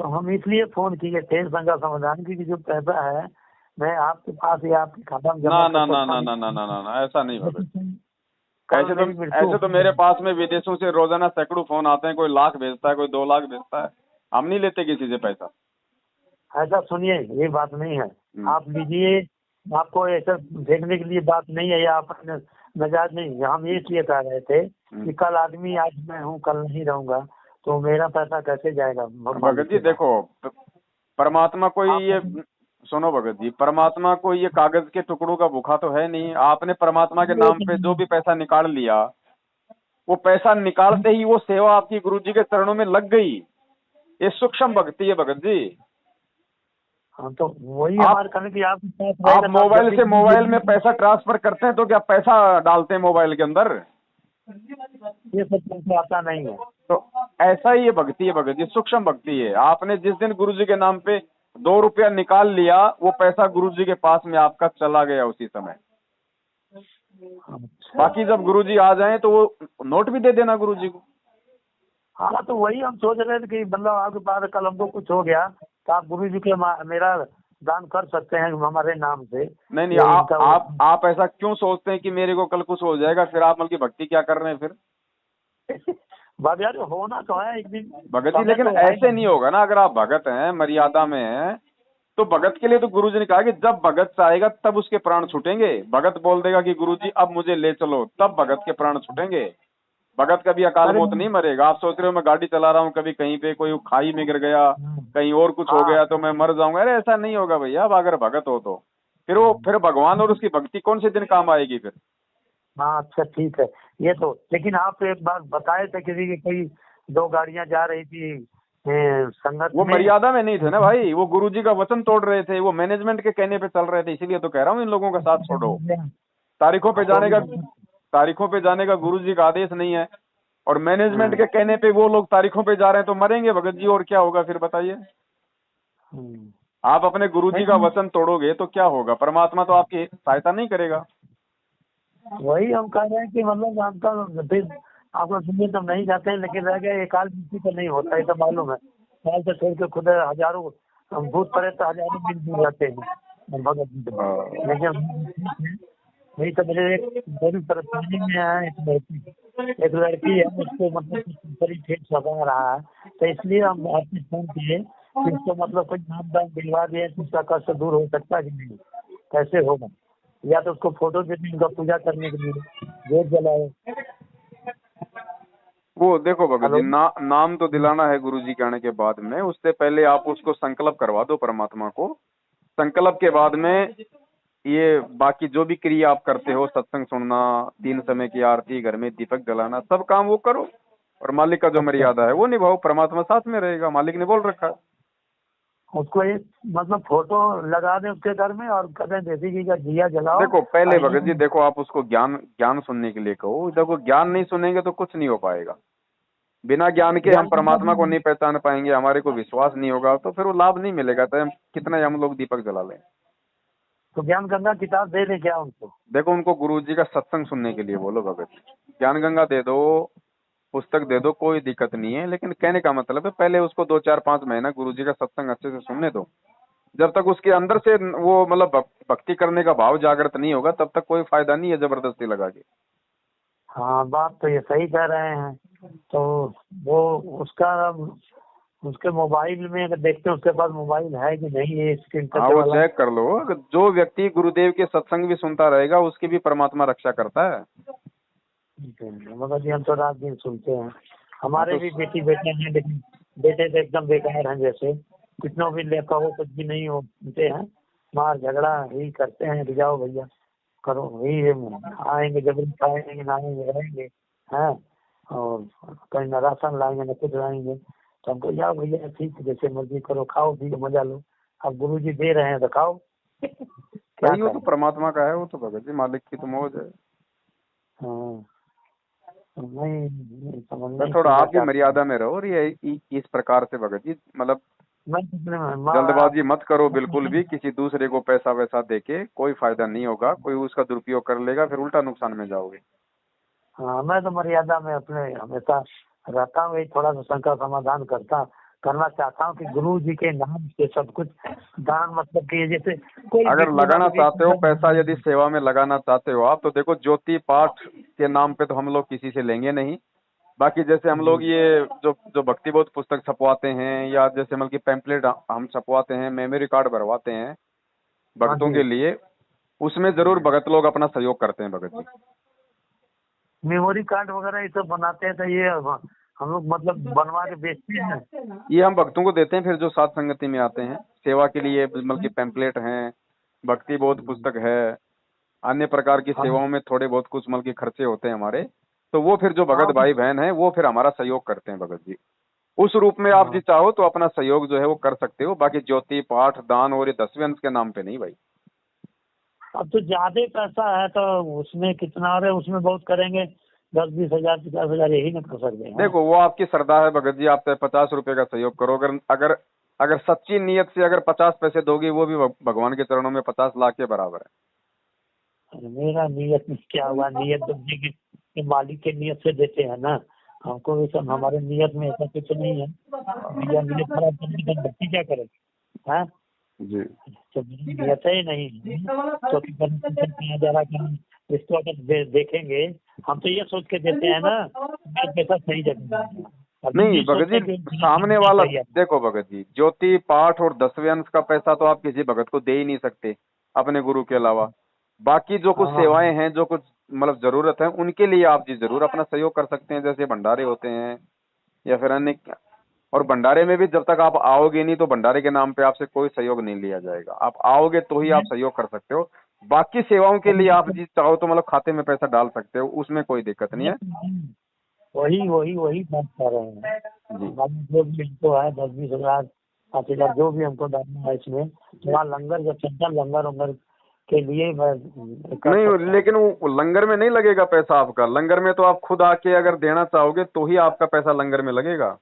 तो हम इसलिए फोन किए थे शंका समाधान की, कि जो पैसा है मैं आपके पास या आपके खाता में ना जमा कर ना ना सकता ना हूँ। ना ना ना ना ना, ऐसा नहीं भगत। कल ऐसे तो मेरी मृत्यु ऐसे तो मेरे पास में विदेशों से रोजाना सैकड़ों फोन आते हैं, कोई लाख भेजता है, कोई 2 लाख भेजता है। हम नहीं लेते किसी से पैसा। ऐसा सुनिए, ये बात नहीं है। आप हम्म। लीजिए, आपको ऐसा देखने के लिए बात नहीं है, या आप मिजाज नहीं है। हम ये इसलिए कह रहे थे कि कल आदमी, आज मैं हूँ कल नहीं रहूंगा, तो मेरा पैसा कैसे जाएगा भगत मालिक जी के पास। देखो, परमात्मा कोई आप ये, सुनो भगत जी, परमात्मा कोई ये कागज के टुकड़ों का भूखा तो है नहीं। आपने परमात्मा के नाम पे जो भी पैसा निकाल लिया, वो पैसा निकालते ही वो सेवा आपकी गुरु जी के चरणों में लग गई। ये सूक्ष्म भक्ति है भगत जी। हाँ, तो वही आप हमारे कहने की आपके पास आप रहेगा तो आप मोबाइल जल्दी से मोबाइल में जल्दी। पैसा ट्रांसफर करते हैं तो क्या पैसा डालते हैं मोबाइल के अंदर? ये सब तुमको आता नहीं है। तो ऐसा ही ये भक्ति है भगत जी, सूक्ष्म भक्ति है। आपने जिस दिन गुरु जी के नाम पे 2 रुपया निकाल लिया, वो पैसा गुरु जी के पास में आपका चला गया उसी समय। अच्छा। बाकी जब गुरु जी आ जाए तो वो नोट भी दे देना गुरु जी को। हाँ, तो वही हम सोच रहे थे कि मतलब आपके पास कल हमको कुछ हो गया तो आप गुरु जी के मेरा दान कर सकते हैं हमारे नाम से। नहीं नहीं, ये इनका आप ऐसा क्यों सोचते हैं कि मेरे को कल कुछ हो जाएगा? फिर आप मतलब की भक्ति क्या कर रहे हैं फिर? बात यार, होना तो है एक दिन। भगत जी समय लेकिन तो ऐसे आएगा। नहीं होगा ना। अगर आप भगत हैं, मर्यादा में हैं, तो भगत के लिए तो गुरु जी ने कहा कि जब भगत चाहेगा तब उसके प्राण छूटेंगे। भगत बोल देगा कि गुरु जी अब मुझे ले चलो, तब भगत के प्राण छूटेंगे। भगत कभी अकाल अरे मौत नहीं मरेगा। आप सोच रहे हो मैं गाड़ी चला रहा हूँ, कभी कहीं पे कोई खाई में गिर गया, कहीं और कुछ हो हाँ गया तो मैं मर जाऊंगा? अरे ऐसा नहीं होगा भैया। अब अगर भगत हो तो फिर भगवान और उसकी भक्ति कौन से दिन काम आएगी फिर? हाँ, अच्छा ठीक है। ये तो, लेकिन आप एक बार बताए थे किसी की कोई 2 गाड़ियां जा रही थी संगत वो में। मर्यादा में नहीं थे ना भाई, वो गुरुजी का वचन तोड़ रहे थे, वो मैनेजमेंट के कहने पे चल रहे थे। इसीलिए तो कह रहा हूँ इन लोगों का साथ छोड़ो। तारीखों पे तो जाने का तारीखों पे जाने का गुरुजी का आदेश नहीं है, और मैनेजमेंट के कहने पे वो लोग तारीखों पे जा रहे हैं, तो मरेंगे भगत जी। और क्या होगा फिर बताइए? आप अपने गुरुजी का नहीं, वचन तोड़ोगे तो क्या होगा? परमात्मा तो आपकी सहायता नहीं करेगा। वही हम कह रहे हैं कि मतलब आपका फिर आपका सुनिए तो नहीं जाते हैं, लेकिन रह गए एक आध किसी को नहीं होता है, तो मालूम है। साल से छोड़ के खुद हजारों भूत पड़े तो हजारों दिन दूर जाते हैं भगत जी से। लेकिन वही तो मेरे एक बड़ी परेशानी में है। एक लड़की है, उसको मतलब बड़ी ठेठ सता रहा है, तो इसलिए हम आपसे फोन किए कि उसको मतलब कोई नाम दान दिलवा दिए तो उसका कष्ट दूर हो सकता है कि नहीं, कैसे होगा? या तो उसको फोटो दे दें उनका पूजा करने के लिए, जोत जलाए। वो देखो भगत जी, हेलो। नाम तो दिलाना है गुरु जी के आने के बाद में, उससे पहले आप उसको संकल्प करवा दो परमात्मा को। संकल्प के बाद में ये बाकी जो भी क्रिया आप करते हो, सत्संग सुनना, 3 समय की आरती, घर में दीपक जलाना, सब काम वो करो और मालिक का जो अच्छा, मर्यादा है वो निभाओ। परमात्मा साथ में रहेगा, मालिक ने बोल रखा है। उसको एक मतलब फोटो लगा दें उसके घर में और कदें देसी घी का दिया जलाओ। देखो पहले और भगत जी, देखो आप उसको ज्ञान ज्ञान सुनने के लिए कहो। देखो ज्ञान नहीं सुनेंगे तो कुछ नहीं हो पाएगा। बिना ज्ञान के हम ज्ञान परमात्मा को गंगा, नहीं पहचान पाएंगे, हमारे को विश्वास नहीं होगा, तो फिर वो लाभ नहीं मिलेगा, तो हम कितना ही हम लोग दीपक जला लें। तो ज्ञान गंगा किताब दे दें क्या उनको? देखो उनको गुरु जी का सत्संग सुनने के लिए बोलो भगत जी, ज्ञान गंगा दे दो, पुस्तक दे दो, कोई दिक्कत नहीं है। लेकिन कहने का मतलब है पहले उसको 2 4 5 महीना गुरु जी का सत्संग अच्छे से सुनने दो। जब तक उसके अंदर से वो मतलब भक्ति करने का भाव जागृत नहीं होगा, तब तक कोई फायदा नहीं है जबरदस्ती लगा के। हाँ, बात तो ये सही कह रहे हैं। तो वो उसका उसके मोबाइल में अगर देखते हैं उसके पास मोबाइल है कि नहीं, ये स्क्रीन हाँ टच वो वाला। चेक कर लो। अगर जो व्यक्ति गुरुदेव के सत्संग भी सुनता रहेगा, उसकी भी परमात्मा रक्षा करता है। मगर जी हम तो रात दिन सुनते हैं। हाँ हमारे तो भी बेटी बेटे हैं, लेकिन बेटे तो एकदम बेकार हैं, जैसे कितनों भी ले कहो कुछ भी नहीं हो सुनते हैं, मार झगड़ा ही करते हैं कि जाओ भैया करो ही, आएंगे जब खाएंगे नहाएंगे रहेंगे हैं, और कहीं न राशन लाएंगे न कुछ लाएंगे। तो हमको जाओ भैया ठीक है, जैसे मर्जी करो, खाओ पियो मजा लो, अब गुरु जी दे रहे हैं तो खाओ। क्या सही, वो तो करें? परमात्मा का है, वो तो भगत जी मालिक की तो मौज है। हाँ, तो नहीं समझ बस नहीं थोड़ा समझना आप भी चाहते हैं। मर्यादा में रहो, और ये इस प्रकार से भगत जी मतलब मैं कितने आप। जल्दबाजी मत करो बिल्कुल भी। किसी दूसरे को पैसा वैसा देके कोई फायदा नहीं होगा, कोई उसका दुरुपयोग कर लेगा, फिर उल्टा नुकसान में जाओगे। हाँ, मैं तो मर्यादा में अपने हमेशा रहता हूँ, यही थोड़ा सा शंका समाधान करना चाहता हूँ कि गुरु जी के नाम से सब कुछ दान, मतलब कि जैसे कोई भी अगर पूजा लगाना भी चाहते हो पैसा, यदि सेवा में लगाना चाहते हो आप, तो देखो ज्योति पाठ के नाम पे तो हम लोग किसी से लेंगे नहीं। बाकी जैसे हम लोग ये जो जो भक्ति बोध पुस्तक छपवाते हैं, या जैसे मतलब कि पैम्पलेट हम छपवाते हैं, मेमोरी कार्ड भरवाते हैं हाँ भक्तों जी, के लिए, उसमें जरूर भगत लोग अपना सहयोग करते हैं भगत जी। मेमोरी कार्ड वगैरह ये सब बनाते हैं, तो ये हम लोग मतलब बनवा के बेचते हैं। ये हम भक्तों को देते हैं, फिर जो साध संगति में आते हैं सेवा के लिए, मतलब कि पैम्पलेट हैं, भक्ति बोध पुस्तक है, अन्य प्रकार की हाँ सेवाओं में थोड़े बहुत कुछ मतलब के खर्चे होते हैं हमारे, तो वो फिर जो हाँ भगत भाई बहन है वो फिर हमारा सहयोग करते हैं भगत जी। उस रूप में आप जी हाँ। चाहो तो अपना सहयोग जो है वो कर सकते हो। बाकी ज्योति पाठ दान और ये 10वें अंश के नाम पे नहीं भाई। अब तो ज्यादा पैसा है तो उसमें कितना, अरे उसमें बहुत करेंगे, 10 20 हजार 50 हजार यही ना कर सकते हैं। देखो वो आपकी श्रद्धा है भगत जी, आप चाहे 50 रुपए का सहयोग करो, अगर अगर अगर सच्ची नियत से अगर 50 पैसे दोगे, वो भी भगवान के चरणों में 50 लाख के बराबर है। अरे मेरा नियत में क्या हुआ, नियत तो जी के मालिक के नियत से देते हैं ना, हमको भी सब हमारे नियत में ऐसा कुछ नहीं है। भैया नियत खराब करने की बच्ची क्या करे हैं? जी तो मेरी नियत ही नहीं है, तो कि कहाँ जा रहा कहीं, इसको अगर देखेंगे हम तो ये सोच के देते हैं ना मेरा पैसा सही जगह जाएगा। अभी नहीं ये भगत सोचते जी, हैं कि मेरा सामने पैसा वाला सही है। देखो भगत जी, ज्योति पाठ और 10वें अंश का पैसा तो आप किसी भगत को दे ही नहीं सकते अपने गुरु के अलावा। बाकी जो कुछ हाँ सेवाएं हैं, जो कुछ मतलब जरूरत है, उनके लिए आप जी जरूर अपना सहयोग कर सकते हैं, जैसे भंडारे होते हैं या फिर अन्य। और भंडारे में भी जब तक आप आओगे नहीं, तो भंडारे के नाम पे आपसे कोई सहयोग नहीं लिया जाएगा। आप आओगे तो ही आप सहयोग कर सकते हो। बाकी सेवाओं के लिए आप जी चाहो तो मतलब खाते में पैसा डाल सकते हो, उसमें कोई दिक्कत नहीं है। वही वही वही बात कर रहे हैं। जी बाकी जो भी हमको है 10 20 हजार 5 हजार जो भी हमको डालना है इसमें, थोड़ा लंगर जब चलता लंगर उंगर के लिए मैं कर सकता नहीं, हूँ। लेकिन वो लंगर में नहीं लगेगा पैसा आपका। लंगर में तो आप खुद आके अगर देना चाहोगे तो ही आपका पैसा लंगर में लगेगा।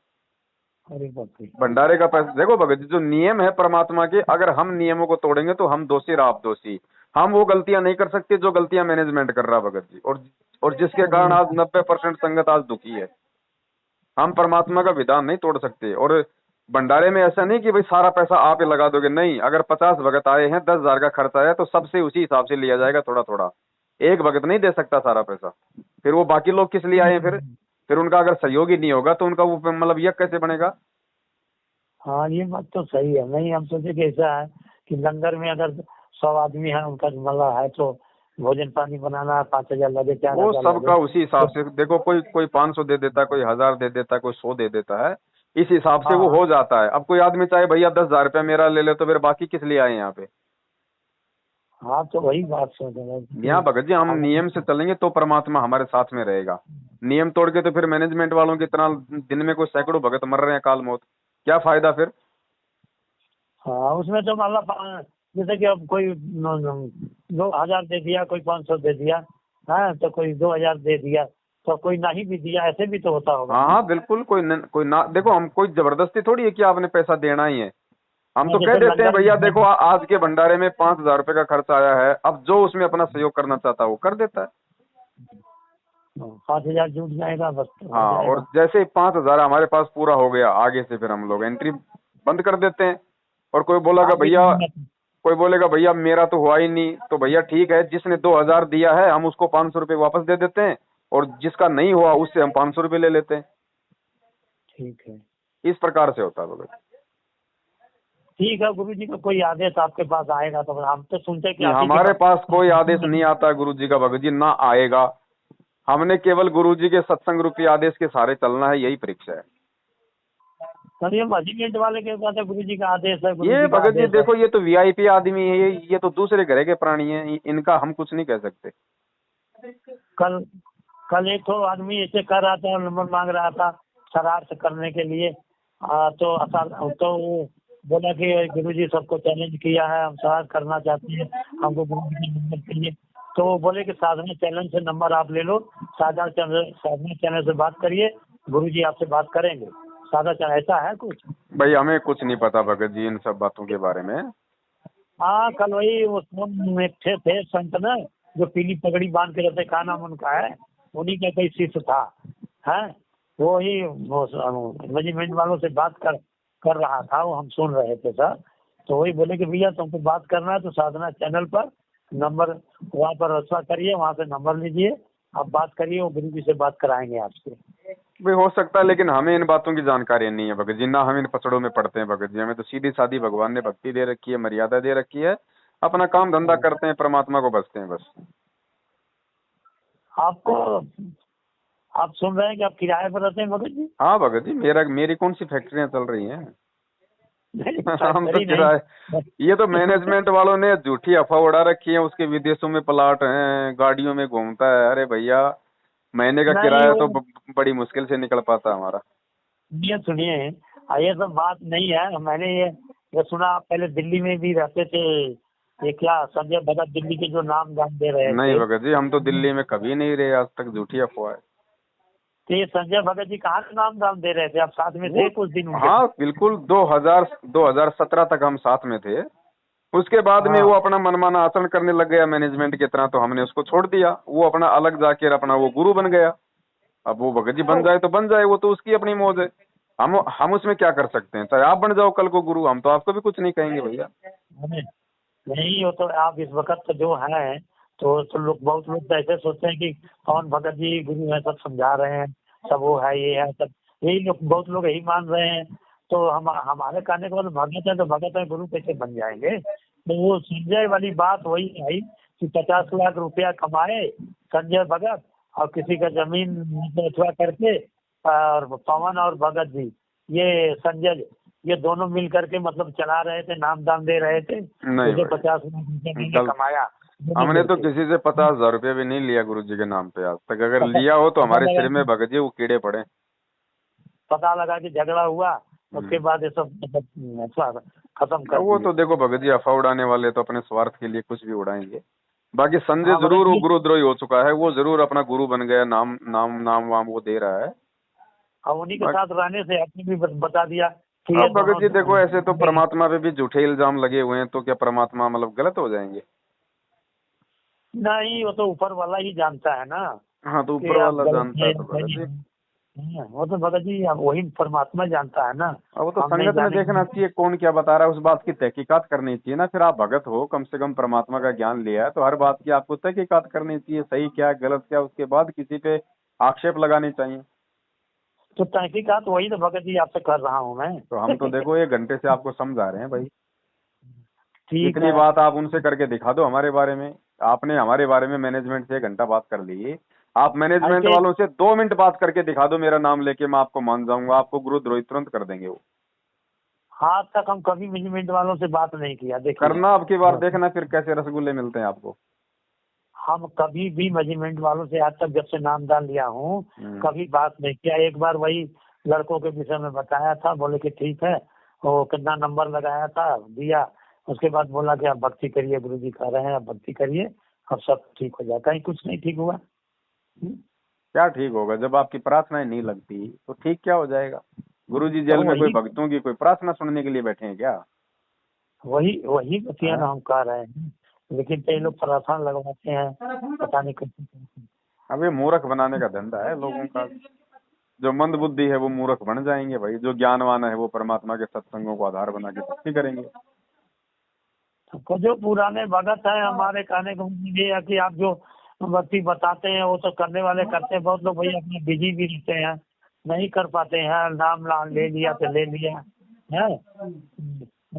अरे बाप रे। भंडारे का पैसा देखो भगत जी, जो नियम है परमात्मा के, अगर हम नियमों को तोड़ेंगे तो हम दोषी और आप दोषी। हम वो गलतियां नहीं कर सकते जो गलतियां मैनेजमेंट कर रहा भगत जी, और जिसके कारण आज 90% संगत आज दुखी है। हम परमात्मा का विधान नहीं तोड़ सकते। और भंडारे में ऐसा नहीं कि भाई सारा पैसा आप ही लगा दोगे, नहीं। अगर 50 भगत आए हैं, 10,000 का खर्चा है, तो सबसे उसी हिसाब से लिया जाएगा, थोड़ा थोड़ा। एक भगत नहीं दे सकता सारा पैसा। फिर वो बाकी लोग किस लिए आए हैं? फिर उनका अगर सहयोग ही नहीं होगा तो उनका वो मतलब यज्ञ कैसे बनेगा? हाँ ये बात तो सही है। नहीं, हम सोचे कि ऐसा है कि लंगर में अगर 100 आदमी है, उनका मतलब है तो भोजन पानी बनाना है, 5,000 लगे, चार वो हजार लगे सबका उसी हिसाब तो। से देखो, कोई कोई 500 दे देता है, कोई 1000 दे देता है, कोई 100 दे देता है। इस हिसाब से वो हाँ हो जाता है। अब कोई आदमी चाहे भैया 10,000 रुपया मेरा ले ले, तो फिर बाकी किस लिए आए यहाँ पे? हाँ, तो वही बात सोच रहे हैं यहाँ कि भगत जी हम हम। नियम से चलेंगे तो परमात्मा हमारे साथ में रहेगा। नियम तोड़ के तो फिर मैनेजमेंट वालों की तरह दिन में कोई सैकड़ों भगत मर रहे हैं काल मौत, क्या फायदा फिर? हाँ, उसमें तो मतलब जैसे कि अब कोई 2,000 दे दिया, कोई 500 दे दिया, हाँ, तो कोई 2,000 दे दिया, तो कोई नहीं भी दिया, ऐसे भी तो होता होगा हाँ ना। हाँ बिल्कुल, कोई ना देखो, हम कोई जबरदस्ती थोड़ी है कि आपने पैसा देना ही है। हम हाँ, तो कह जैसे देते हैं लंगर भैया देखो, में आज के भंडारे में 5,000 रुपये का खर्च आया है, अब जो उसमें अपना सहयोग करना चाहता है वो कर देता है। 5,000 जुट जाएगा, बस तो हो हाँ, और जाएगा। जैसे ही 5,000 हमारे पास पूरा हो गया, आगे से फिर हम लोग एंट्री बंद कर देते हैं। और आप भी कोई बोलेगा भैया मेरा तो हुआ ही नहीं, तो भैया ठीक है, जिसने 2,000 दिया है हम उसको 500 रुपये वापस दे देते हैं, और जिसका नहीं हुआ उससे हम 500 रुपये ले लेते हैं। ठीक है। इस प्रकार से होता है भगत। ठीक है, गुरु जी का कोई आदेश आपके पास आएगा तो हम तो सुनते हैं कि नहीं, आप ही के हमारे पास कोई आदेश नहीं पास। आता गुरु जी का भगत जी, ना आएगा। हमने केवल गुरु जी के सत्संग रूपी आदेश के सहारे चलना है, यही परीक्षा है। सर, ये मैनेजमेंट वाले के पास गुरु जी का आदेश है, गुरु ये जी का भगत जी आदेश है। देखो, ये तो वीआईपी आदमी है, ये तो दूसरे ग्रह के प्राणी हैं, इनका हम कुछ नहीं कह सकते। कल कल एक तो आदमी ऐसे कर रहा था, नंबर मांग रहा था शरारत करने के लिए। तो वो बोला कि गुरु जी सबको चैलेंज किया है, हम शरारत करना चाहते हैं, हमको गुरु जी का नंबर चाहिए। तो वो बोले कि साधना चैनल से नंबर आप ले लो, साधना चैनल से बात करिए, गुरु जी आपसे बात करेंगे। साधा चैनल ऐसा है कुछ। भाई हमें कुछ नहीं पता भगत जी इन सब बातों के बारे में। हाँ, कल वही वो में थे संत ना, जो पीली पगड़ी बांध के रहते, क्या नाम उनका है, उन्हीं का कोई शिष्य था, है वो ही मैनेजमेंट वालों से बात कर रहा था, वो हम सुन रहे थे सर। तो वही बोले कि भैया तुमको बात करना है तो साधना चैनल पर नंबर, वहाँ पर रसवा करिए, वहाँ से नंबर लीजिए, आप बात करिए, वो गुरु जी से बात कराएंगे आपसे। भाई हो सकता है, लेकिन हमें इन बातों की जानकारी नहीं है भगत जी, ना हम इन पचड़ों में पड़ते हैं भगत जी। हमें तो सीधी सादी भगवान ने भक्ति दे रखी है, मर्यादा दे रखी है, अपना काम धंधा करते हैं, परमात्मा को बसते हैं बस। आपको, आप सुन रहे हैं कि आप किराए पर रहते हैं भगत जी? हाँ भगत जी, मेरी कौन सी फैक्ट्रियां चल रही हैं? नहीं, हम तो फैक्ट्री किराए, नहीं। ये तो मैनेजमेंट वालों ने झूठी अफवाह उड़ा रखी है, उसके विदेशों में प्लाट हैं, गाड़ियों में घूमता है। अरे भैया, महीने का नहीं, किराया वो तो बड़ी मुश्किल से निकल पाता है हमारा। ये सुनिए, ये सब बात नहीं है। मैंने ये सुना, आप पहले दिल्ली में भी रहते थे, ये क्या संजय भगत दिल्ली के जो नाम दान दे रहे नहीं थे। भगत जी, हम तो दिल्ली में कभी नहीं रहे आज तक, झूठी अफवाह है। तो ये संजय भगत जी कहाँ से नाम दान दे रहे थे? आप साथ में थे कुछ दिन उनके? हाँ बिल्कुल, 2017 तक हम साथ में थे। उसके बाद में वो हाँ, अपना मनमाना आचरण करने लग गया मैनेजमेंट की तरह, तो हमने उसको छोड़ दिया। वो अपना अलग जाके अपना वो गुरु बन गया। अब वो भगत जी बन तो जाए तो बन जाए, वो तो उसकी अपनी मौज है। हम उसमें क्या कर सकते हैं? चाहे आप बन जाओ कल को गुरु, हम तो आपको भी कुछ नहीं कहेंगे भैया। हमें नहीं, वो तो आप इस वक्त तो जो है, तो लोग, बहुत लोग तो ऐसे सोचते हैं कि कौन भगत जी गुरु है, सब समझा रहे हैं, सब वो है, ये है, सब यही लोग, बहुत लोग यही मान रहे हैं। तो हमारे कहने के बाद भगत है तो भगत है, गुरु कैसे बन जाएंगे? तो वो संजय वाली बात वही आई कि 50 लाख रुपया कमाए संजय भगत, और किसी का जमीन अथवा करके, और पवन और भगत जी, ये संजय, ये दोनों मिल करके मतलब चला रहे थे, नाम दान दे रहे थे। नहीं मुझे भाई, 50 लाख रुपया मैंने गलत। कमाया दोनों हमने तो मिलके। किसी से 50,000 रुपये भी नहीं लिया गुरु जी के नाम पे आज तक। अगर पता लिया हो तो पता हमारे लगा सिर में कि भगत जी वो कीड़े पड़े। पता लगा कि झगड़ा हुआ, उसके हम्म। बाद ये सब मतलब अथवा खत्म कर वो दिए। तो देखो भगत जी, अफवाह उड़ाने वाले तो अपने स्वार्थ के लिए कुछ भी उड़ाएंगे। बाकी संजय हाँ भगत जरूर वो जी, गुरुद्रोही हो चुका है, वो जरूर अपना गुरु बन गया, नाम नाम नाम वाम वो दे रहा है। और उन्हीं के बाकी साथ रहने से आपने भी बता दिया कि ये अब भगत दोनों जी देखो, ऐसे तो परमात्मा पे भी झूठे इल्जाम लगे हुए हैं, तो क्या परमात्मा मतलब गलत हो जाएंगे? नहीं, वो तो ऊपर वाला ही जानता है ना हाँ, तो कि ऊपर आप वाला गलत जानता है है या तो भगत सही जी। है। वो तो भगत जी, अब वही परमात्मा जानता है ना, अब वो तो हम नहीं संगत में देखना जानेंगे। चाहिए कौन क्या बता रहा है, उस बात की तहकीकात करनी चाहिए ना। फिर आप भगत हो, कम से कम परमात्मा का ज्ञान लिया है, तो हर बात की आपको तहकीकात करनी चाहिए, सही क्या गलत क्या, उसके बाद किसी पे आक्षेप लगाने चाहिए। तो तहकीकात वही तो भगत जी आपसे कर रहा हूँ मैं। तो हम तो देखो 1 घंटे से आपको समझा रहे हैं भाई। ठीक इतनी है। बात आप उनसे करके दिखा दो हमारे बारे में। आपने हमारे बारे में मैनेजमेंट से 1 घंटा बात कर ली, आप मैनेजमेंट ऐसे वालों से 2 मिनट बात करके दिखा दो, मेरा नाम लेके मैं आपको मान जाऊंगा, आपको गुरुद्रोही तुरंत कर देंगे वो। आज तक हम कभी मैनेजमेंट वालों से बात नहीं किया, देखिए। करना अब की बार, देखना फिर कैसे रसगुल्ले मिलते हैं आपको। हम कभी भी मैनेजमेंट वालों से आज तक जब से नामदान लिया हूँ कभी बात नहीं किया। एक बार वही लड़कों के विषय में बताया था, बोले कि ठीक है, वो कितना नंबर लगाया था दिया, उसके बाद बोला कि आप भक्ति करिए, गुरुजी कह रहे हैं आप भक्ति करिए और सब ठीक हो जाए। कहीं कुछ नहीं ठीक हुआ। क्या ठीक होगा, जब आपकी प्रार्थनाएं नहीं लगती तो ठीक क्या हो जाएगा। गुरुजी जेल में कोई भक्तों की कोई प्रार्थना सुनने के लिए बैठे हैं क्या। वही वही बतिया ना हम कह रहे हैं, लेकिन कई लोग प्रार्थना लगवाते हैं, पता नहीं कैसे। अब ये मूर्ख बनाने का धंधा है लोगों का। जो मंद बुद्धि है वो मूर्ख बन जाएंगे भाई, जो ज्ञानवान है वो परमात्मा के सत्संगों को आधार बना के भक्ति करेंगे। तो जो पुराने भगत है हमारे कहने का मतलब ये है कि आप जो भक्ति बताते हैं वो तो करने वाले करते हैं। बहुत लोग भैया अपने बिजी भी रहते हैं, नहीं कर पाते हैं, नाम ले लिया तो ले लिया है।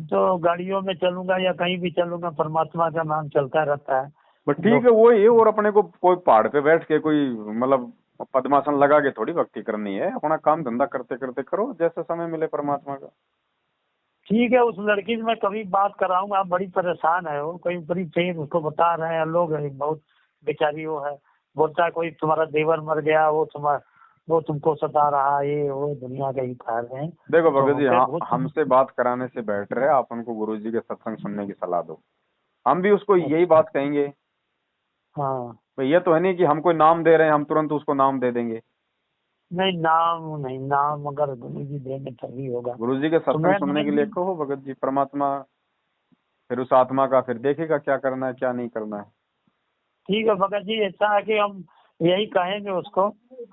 तो गाड़ियों में चलूंगा या कहीं भी चलूंगा, परमात्मा का नाम चलता रहता है। बट ठीक है वो ये, और अपने को कोई पहाड़ पे बैठ के कोई मतलब पद्मासन लगा के थोड़ी भक्ति करनी है। अपना काम धंधा करते करते करो, जैसे समय मिले परमात्मा का। ठीक है, उस लड़की से मैं कभी बात कराऊंगा। आप बड़ी परेशान है, वो कोई बड़ी पेन उसको बता रहे हैं लोग, बहुत बेचारी वो है। बोलता है कोई तुम्हारा देवर मर गया, वो तुमको सता रहा है, ये वो दुनिया के ही कह रहे हैं। देखो भगत जी, हमसे बात कराने से बैठ रहे, आप उनको गुरुजी के सत्संग सुनने की सलाह दो। हम भी उसको यही बात कहेंगे। हाँ, तो ये तो है नहीं कि हम कोई नाम दे रहे हैं हम तुरंत उसको नाम दे देंगे। नहीं नाम अगर गुरुजी देंगे तभी होगा। गुरुजी के सत्संग सुनने के लिए कहो भगत जी, परमात्मा फिर उस आत्मा का फिर देखेगा क्या करना है क्या नहीं करना है। ठीक है भगत जी, ऐसा है कि हम यही कहेंगे उसको।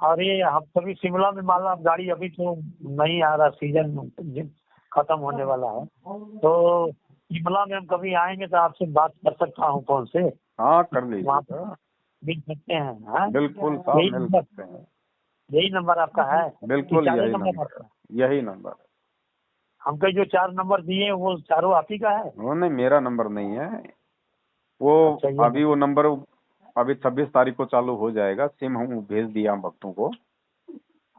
और ये हम कभी शिमला में मान लो आप गाड़ी, अभी तो नहीं आ रहा, सीजन खत्म होने वाला है, तो शिमला में हम कभी आएंगे तो आपसे बात कर सकता हूँ फोन से। हाँ कर लीजिए, मिल सकते हैं। हाँ बिल्कुल साहब मिल सकते हैं। यही नंबर आपका है? बिल्कुल यही नंबर। हमको जो 4 नंबर दिए हैं वो चारों आप ही का है? वो नहीं, मेरा नंबर नहीं है वो। अच्छा, अभी वो नंबर अभी 26 तारीख को चालू हो जाएगा। सिम हम भेज दिया हम भक्तों को।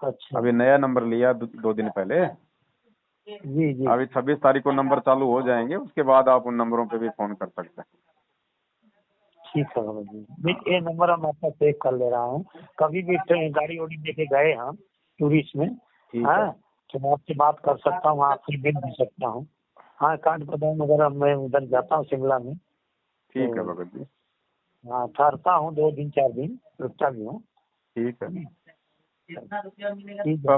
अच्छा, अभी नया नंबर लिया 2 दिन पहले। जी। अभी 26 तारीख को नंबर चालू हो जाएंगे, उसके बाद आप उन नंबरों पे भी फोन कर सकते हैं। ठीक है बाबा जी, ये नंबर हम आपका सेव कर ले रहा हूँ। कभी भी गाड़ी वाड़ी लेके गए हम टूरिस्ट में, हाँ, तो मैं आपसे बात कर सकता हूँ, आपसे मिल भी सकता हूँ। हाँ, काठगोदाम वगैरह मैं उधर जाता हूँ शिमला में। ठीक है भगत जी। हाँ, ठहरता हूँ 2 दिन 4 दिन, रुकता भी हूँ। ठीक है, ठीक है,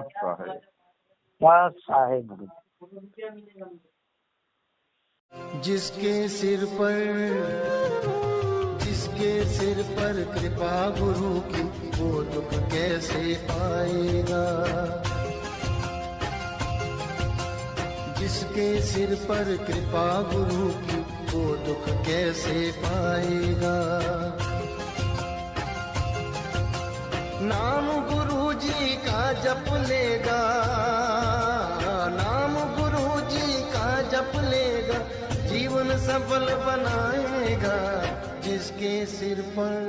बस आहे भगत। जिसके सिर पर कृपा गुरु की, वो दुख कैसे पाएगा। जिसके सिर पर कृपा गुरु की, वो दुख कैसे पाएगा। नाम गुरु जी का जप लेगा, नाम गुरु जी का जप लेगा, जीवन सफल बनाएगा। जिसके सिर पर